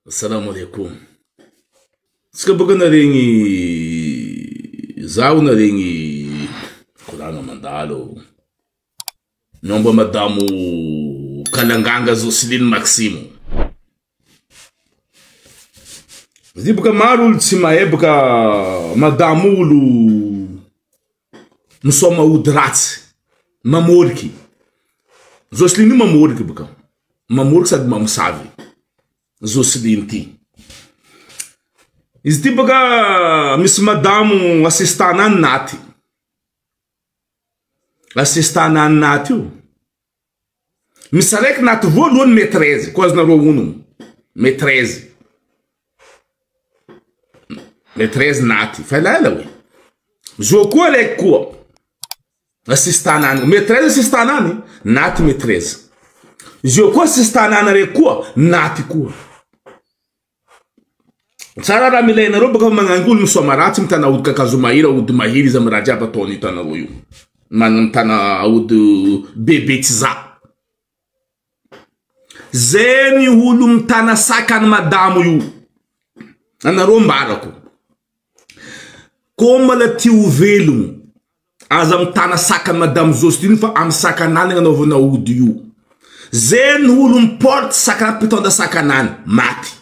Assalamu alaikum. Ska buga na ringi zau na ringi kuranga mandalo. Nomba madamu kalanganga Zosilin Maximo. Zibuka marul tsimae buka madamu lu musoma udrat mamorki. Zosilin mamorki buka. Mamorki sad mamsavi. Zosilin ti. Is tibaga miss madamu assistana nati. Assistana nati. Misalek nati volon metreze, quase na ro metreze. Metreze nati. Fala ela we. Joko le ko. Assistana metreze assistana ni nati metreze. Joko assistana na re ko nati ko. Sarara milena roba kama mangangul msomarati mtana udka kazumaira udumahiri za mrajaba toni tana uyu. Mtana udu bebetiza. Zeni hulu mtana sakan madamu yu. Ana romba arako. Koma la tiu velu. Aza mtana sakan madamu Zosilin fa am sakanani na vona udu yu. Zeni hulu mport sakan pitonda sakanani. Mati.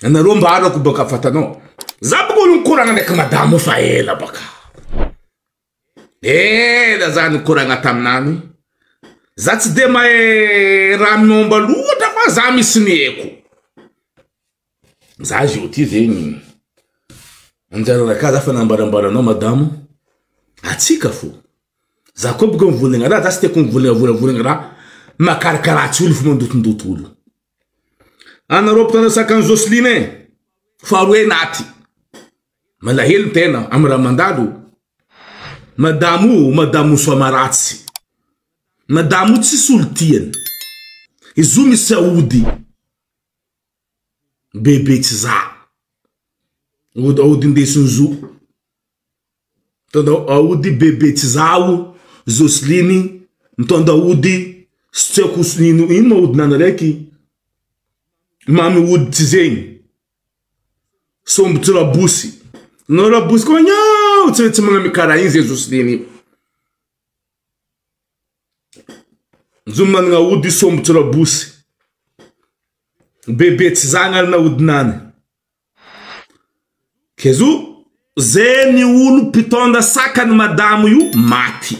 Na romba arako baka fatano. Zabugo nkuranga nek madamu faela baka. Da zanu kuranga tamnami. Zats de mai ramnomba luta fa zami sinieko. Zajuti zeni. Anjara na casa fa nambara no madamu. Atika fu. Zakob gon vulinga da ste kun vulinga makarkara tsul fu ndutulu. Ana roptana sakan Zosilin farwe nati. Malahil tena amra mandado. Madamu somaratsi. Madamu tsisultien. Izumi saudi. Bebetiza. Audi ndesunzu. Toda audi bebetizau Zosilin. Mtonda audi stekusninu ino udnanareki. Mami would tizeng. Som tura busi. Nora busi ko nyao. Tse mga mikarainze Zosilin. Zuman nga woodi som tura busi. Bebetizangal na udnane. Kezu. Zeni ulu pitonda sakan madamu yu mati.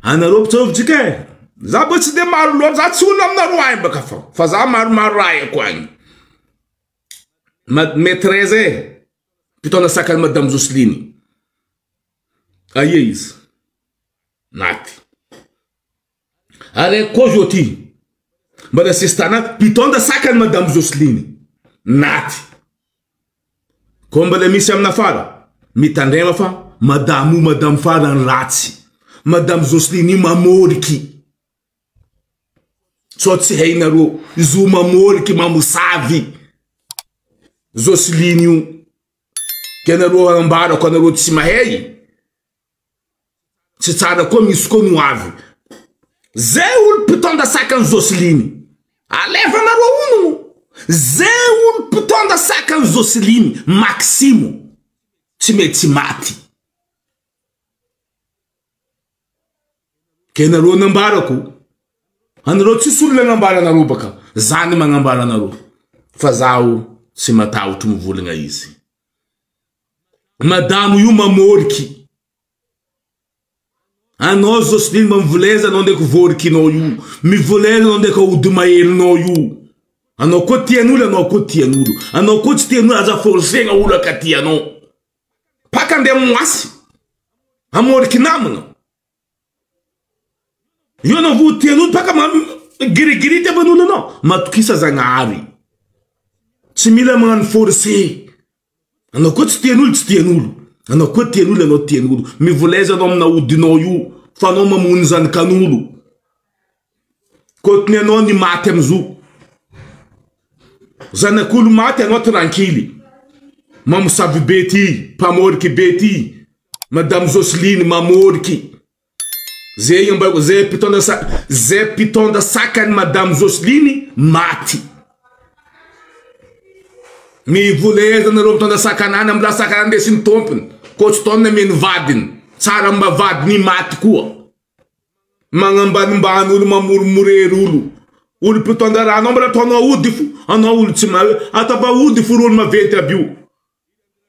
Ana roptov jike. Zabot de maru lo za tsulam na ruai baka fa za maru ai kwani metreze pitona sakal madame Zosilin ayis nati ale kojoti bada sistana pitona sakal madame Zosilin nati komba le misiam na fara mitandema fa madame fara ratsi madame Zosilin mamoriki. Sotsi heinaro zuma morki mamusavi Zosilin kenaro ambara konaro tsimahei tsara komi skonu ave zeul pitonda sakan Zosilin aleva na ro zeul pitonda sakan Zosilin Maximo timetimati kenaro nambara ko Anro tsisulle ngambala na rubaka. Zani mangambala na ru. Fazau simatau tumuvulinga izi. Madamu yu mamorki. Ano Zosilin mamvuleza nonde kuvorki no yu. Mi vuleza nonde ka udumael no yu. Ano kotienula no kotienulu. Ano kotienula za forsenga ula katiano. Pakande mwasi. Amorki namuno. Yo não vou ter nudo para giri te banulo não, mas tu quis azangari. Se me leman force, ano quanto ter nulo, ano quanto ter nulo não ter nulo. Me voleza não na udinoyu, fanoma munzan canulo. Quanto ne não ni matemzu, zanakulu mate não tranquilo. Mamu sabe beti, pamor que beti, madame Zosilin mamor que Zay pitonda sakany Madame Jocelyne maty. Mivoleza nareo mitonda sakanany amla sakanany ndesin'ny tompony. Kotsy tona meny vadiny. Tsara mba vadiny maty koa. Magnambanimbany olo mamoromorery olo. Olo pitonda rano mbala tonao ody fo. Anao olo tsy mawe. Atava ody fo olo maventy abio.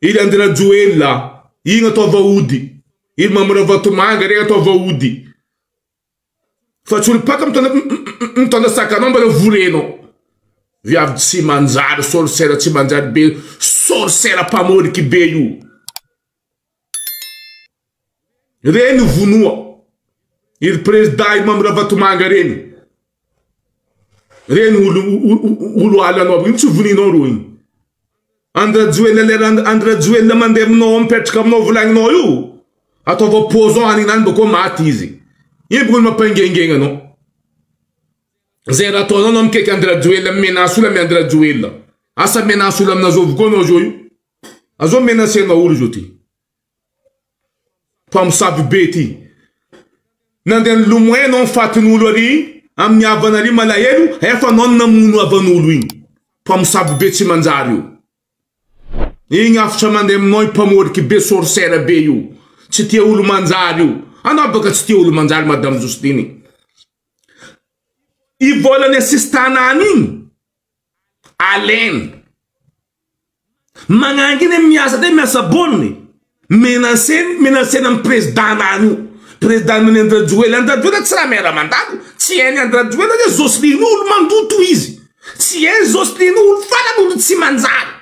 Ili andina Joella. Igna atava ody. Ili mamora Vatomanga rega atava ody. Fa tsy olo paka mitonda sakanao mbala voreno. Viavy tsy manjary, sorcera tsy manjary be, sorcera pamoriky be io. Reny vonoa. Il président il mamra Vatomanga reny. Reny olo ala anao, ino tsy voninao ro igny. Andra Joella mandeha aminao, mipetraka aminao volagninao io. Ataova poison aninany bako maty izy. Ino boko mampangengegna anao. Zay raha ataonao anao mikaiky Andra Joella menace olo amy Andra Joella. Asa menace olo amina zao koa anao zao io. Azo menacenao olo zao ty. Mpamosavy be ty. Nandeha lomoy anao fatin'olo ary amin'ny havana ary malahelo, efa anao namono havan'olo igny. Mpamosavy be tsy manjary io. Igny afatra mandeha aminao mpamoriky be sorcera be io. Tsy tia olo manjary io. Anao baka tsy tia olo manjary Madame Jocelyne. I volany asistanany igny. Alainy. Magnanginy miasa te miasa bonny. Menacena amin'ny président io. Président ny Andra Joella. Andra Joella tsy raha mera mandalo. Tsy hainy Andra Joella de Jocelyne olo mandoto izy. Tsy hainy Jocelyne olo fala olo tsy manjary.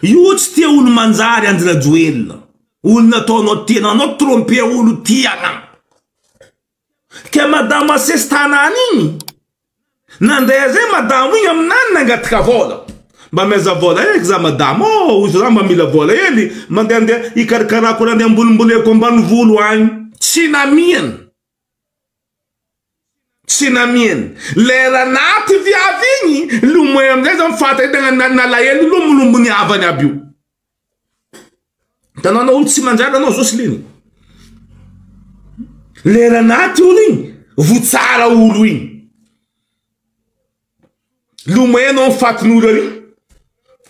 Io tsy tia olo manjary Andra Joella. Olo nataonao tena anao trompe olo tiana. Ke Madame asistanany igny. Nandeha zay Madame igny aminany nangataka vola. Mba meza vola eky za Madame. Oh, za mba mila vola hely. Mandeha ikarakarako randeha ambolomboleko ambany volo agny. Tsy namiany. Tsy namiany. Lera naty viavy igny. Lomoy amizay za mifata idagna nalahelo lomolombo ny havany aby io. Tanao olo tsy manjary anao Jocelyne. Lera naty olo igny. Votsara olo igny. Lomoy anao fatin'olo ary.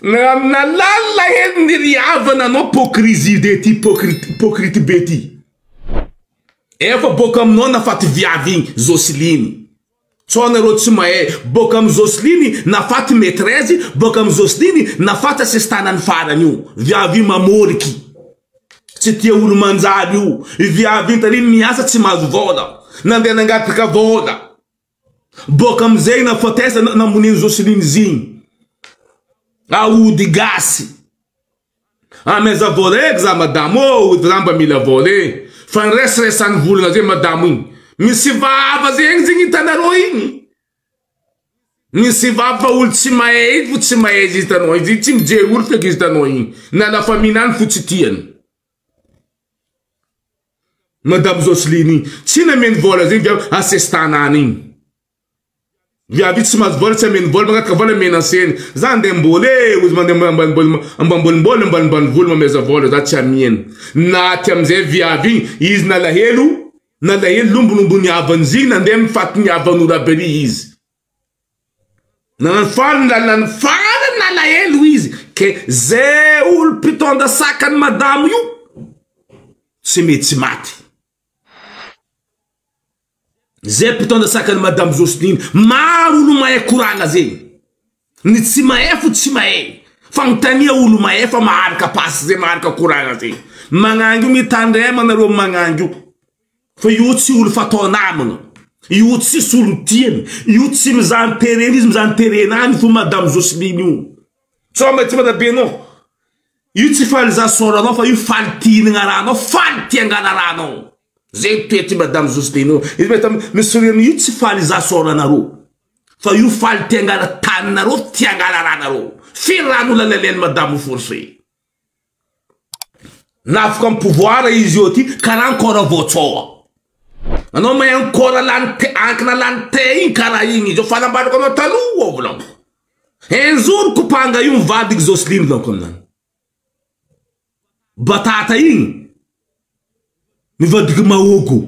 Nalala hely ny riavana anao hypocrisie de ty hypocrite be ty. Efa boka aminao nafaty viavy igny Jocelyne. Tsonareo tsy mahay. Boka amy Jocelyne nafaty maîtresse. Boka amy Jocelyne nafaty asistanany farany io. Viavy mamoriky. Tsy tia olo manjary io. Viavy tary miasa tsy mahazo vola. Nandeha nangataka vola. Boka amizay nafatesa namoniny Jocelyne zigny. Aody gasy. Ameza vola eky za Madame. Oh, zamba mila vola e. Fa nresresany volana zay Madame igny. Misy vava zegny zegny hitanareo igny. Misy vava olo tsy mahay fo tsy mahay izy hitanao. Izy tsy mijery olo feky izy hitanao igny. Na la faminany fo tsy tiany. Madame Jocelyne tsy nameny vola zegny viavy asistanany igny. Viavy tsy mahazo vola tsy ameny vola mangataka vola menaceny. Za andeha mbola ozy mandeha ambanimbany vola mameza vola za tsy amieny. Naty amizay viavy igny izy nalahelo lombolombo ny havany zigny nandeha mifaty ny havan'olo aby ary izy. Nanfaly nalahelo izy. Ke zay olo pitonda sakany Madame io tsy mety maty. Zay pitonda sakany Madame Jocelyne. Maro olo mahay koragna zegny. Ny tsy mahay fo tsy mahay. Fa mitania olo mahay fa maharaka pasy zay maharaka koragna zegny. Magnango mitandrema nareo magnango. Fa io tsy olo fatao namagna. Io tsy solo tiany. Io tsy mizaha tereny izy mizaha terenany fo Madame Jocelyne io. Tsoma tsy madabenao. Io tsy faly za soranao fa io faly tianagna ranao, faly tiangana ranao. Zay toety Madame Jocelyne. Izy meta misoriny io tsy faly za soranareo. Fa io faly tiangana taninareo, tiangana ranareo. Firano lalaleny Madame forcé. Nafaka amy pouvoir izy io ty, kara ankora voatsoa. Anao may ankora ankina lany te igny kara igny izy. Fanambarako anao taloha volamo. Enzory kopanga io mivadiky Jocelyne lanko aminany. Batata igny. mivadiky mahogo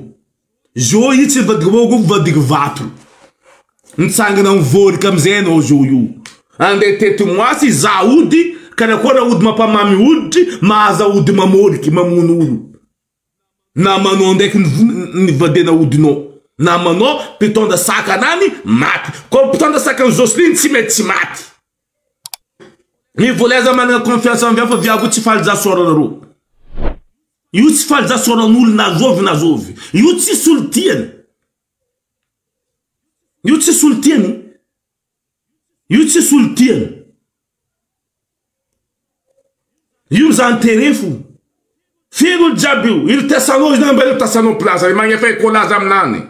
zo io tsy mivadiky mahogo mivadiky vato nitsangana mivory amizay anao zo io andeha tety moasy za ody karakôry ody mampamamy hoditry mahaza ody mamôriky mamono olo namanao ndraiky nivadena odinao namanao mpitondra sakanany maty ko mpitondra sakany Jocelyne tsy mety tsy maty mivoleza manana confiance aminy fa viako tsy falja soranareo io tsy falja soran'olo nazovy io tsy soltiany io tsy soltiany io mizany terefo firy olo jiaby io iry tesanao izy nambela tasanao place magnefa collage aminany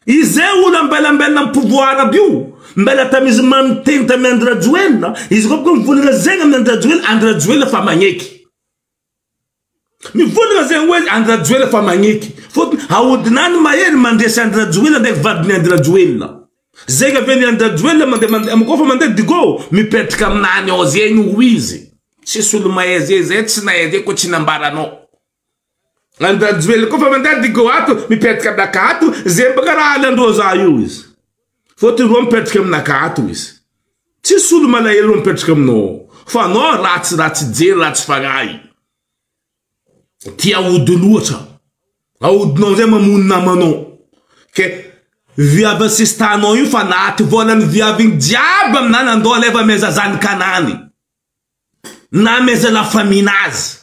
izay olo ambelambelina pouvoir aby io mbela tamizy mamiteny tamy Andra Joel izy koa mivolagna zegny amin'ny Andra Joel Andra Joel fa magneky mivolagna zegny hoe Andra Joel fa magneky fôtony aodinany mahery mandresy Andra Joel ndraiky vadiny Andra Joel zegny aveny Andra Joel koa fa mandeha digo mipetraka aminany ao zegny ho izy tsisy olo mahay zay tsy nahay zay koa tsy nambaranao Andra Joel koa fa mandeha digo ato mipetraka aminaka ato zay baka raha alandreo za io izy fôtony ro mipetraka aminaka ato izy tsisy olo malahelo ro mipetraka aminao fa anao ratsy jery ratsy fagnahy tia aody loatra aodinao zay mamono namanao ke viavy sistanao io fa naty volany viavy igny jiaby aminany andao leva meza zany kanany na meza la famille nazy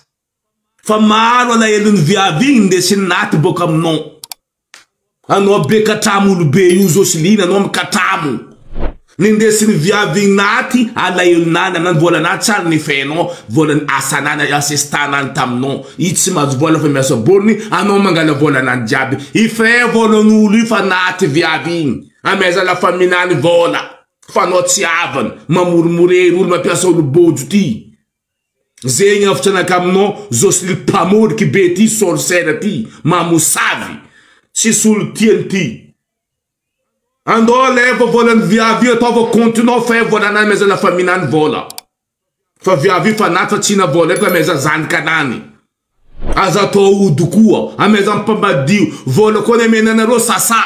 fa maro alahelony viavy igny ndesiny naty boka aminao anao be katramo olo be io Jocelyne anao mikatramo nindesiny viavy igny naty alahelonany aminany volanany tsara nifenao volany asanany assistanany taminao i tsy mahazo vola fa miasa borony anao mangala volanany jiaby ife volan'olo io fa naty viavy igny ameza la famille nany vola fa anao tsy avany mamorimorery olo mampiasa olo bojo ty zegny avitranaka aminao Jocelyne pamoriky be ty sorcière ty mamosavy tsisy olo tiany ty andao leva volany viavy ataova continue fa volanany meza la famille nany vola fa viavy fa naty fa tsina vola fa meza zanikanany aza atao ody koa ameza mpamadio vola koa nemenanareo sasa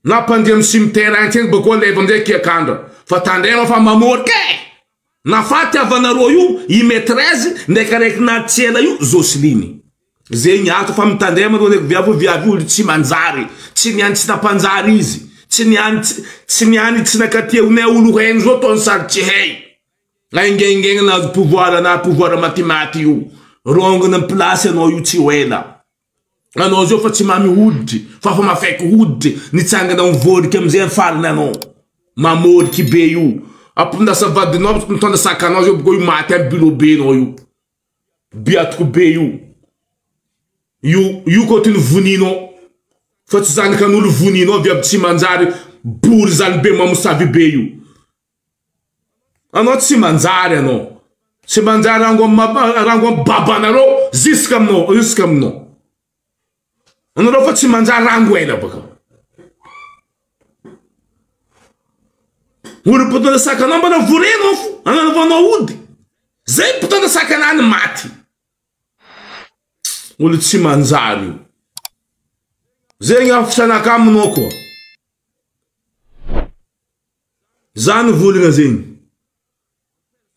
na mpandeha amy cimetière antseny bakoa leva amizay kiakandra fa tandrema fa mamoriky na faty avanareo io i maîtresse ndraiky araiky natsela io Jocelyne zegny ato fa mitandrema reo ndraiky viavy olo tsy manjary tsy niany tsy napanjary izy tsy niany tsy nakatia onay olo hainy zao tony sary tsy hay aingengegna nazo pouvoir matimaty io rongana amy place anao io tsy hoela anao zao fa tsy mamy hoditry fa mafaiky hoditry nitsangana mivoriky amizay fariny anao mamoriky be io apondasa vadinao mitondra sakanao zao boko io maty amy bilobenao io biatoko be io koa ty nivoninao fa tsy zanakan'olo voninao viavy tsy manjary bory zany be mamosavy be io anao tsy manjary anao tsy manjary rango amy babanareo ziska aminao anareo fa tsy manjary rango ela baka olo mpitondra sakanao mbana vorenao fo ananaovanao ody zay mpitondra sakanany maty olo tsy manjary io zegny afitranaka aminao koa zany volagna zegny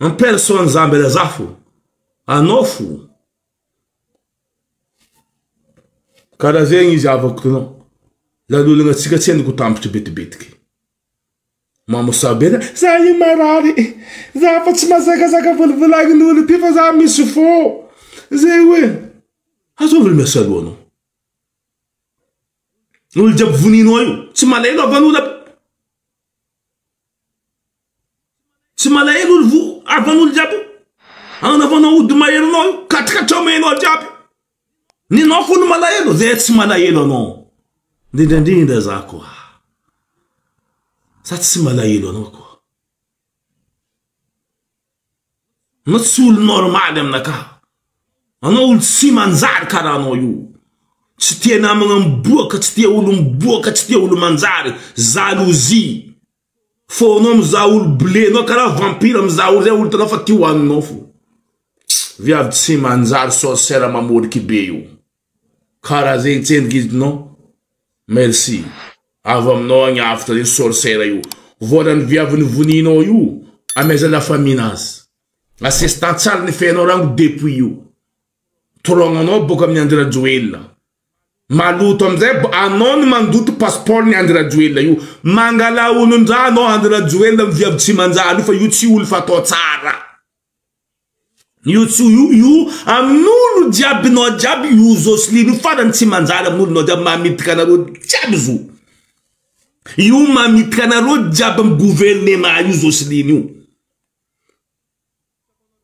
en personne za mbela za fo anao fo karaha zegny izy avako tonao lalolagna atsika tsy andiko tambitry betibetiky mamosabena za io marary za fa tsy mazakazaka volagnin'olo ty fa za misy fô zay hoe azovy miasa alohanao olo jiaby voninao io tsy malahelo avan'olo tsy malahelo olo avan'olo jiaby anavanao ody maherinao io katrikatrao menao jiaby ninao folo malahelo zay tsy malahelo anao ndrindrandrindra za koa sa tsy malahelo anao koa anao tsy olo normaly aminaka anao olo tsy manjary karaha anao io tsy tia namagna miboaka tsy tia olo miboaka tsy tia olo manjary jalousie fô anao mizaha olo blenao karaha vampire mizaha olo zay olo tanao fa ty hoaninao fo viavy tsy manjary sorcière mamoriky be io. Kara zegny tsendriky izy no. Merci. Avy aminao agnafitra zegny sorcière io. Volan'ny viavy voninao io, ameza la famille nazy. Assistant tsara ny fenao rango depuis io. Torognanao boka amin'ny Andra Joel. Maloto amizay anao ny mandoto passeport ny Andra Joel io. Mangala olon-dra anao Andra Joel amin'ny viavy tsy manjary fa io tsy olo fatao tsara. Io tsy io amin'olo jiabinao jiaby io Joseline farany tsy manjary amin'olonao jiaby mamitika anareo jiaby zo. Io mamitika anareo jiaby amin'ny gouvernement io Joseline io.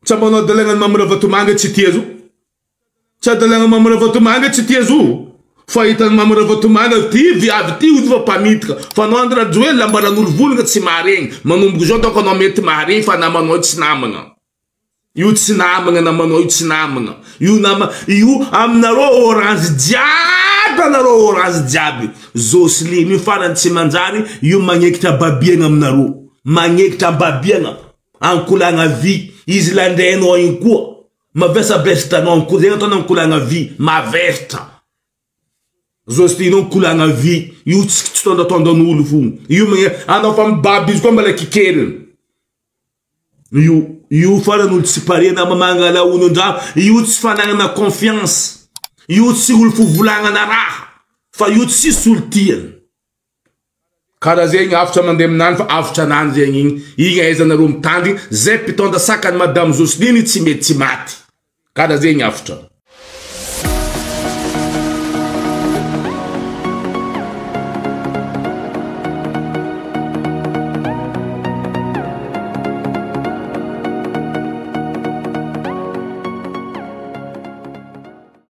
Tsy manao dalagna ny Mamoura Vatomanga tsy tia zo. Tsy dalagna Mamoura Vatomanga tsy tia zo. Fa hitany Mamoura Vatomanga ty viavy ty io fa pamitika. Fa anao Andra Joel ambaran'olo volagna tsy maharegny. Manomboky zao donc anao mety maharegny fa namanao tsy namagna. Io tsy namagna namanao io tsy namagna. Io aminareo orange jiaby anareo orange jiaby. Joseline io farany tsy manjary io magnekitra babiagna aminareo. Magnekitra babiagna. Ankolagna vy. Izy landrainao igny koa. Mavesa bestanao zegny ataonao ankolagna vy. Mavestra. Joseline ankolagna vy. Io tsy tondatondan'olo fo. Io anao fa mibaby izy koa mbala kikeriny. Io farany olo tsy pare na mamangala olon-drano. Io tsy fanagnana confiance. Io tsy olo fivolagnana raha. Fa io tsy soltiany. Kara zegny afitra mandeha aminany fa afitra anany zegny igny. Igny ahaizanareo mitandry. Zay mpitondra sakany Madame Joseline tsy mety tsy maty. Kara zegny afitra.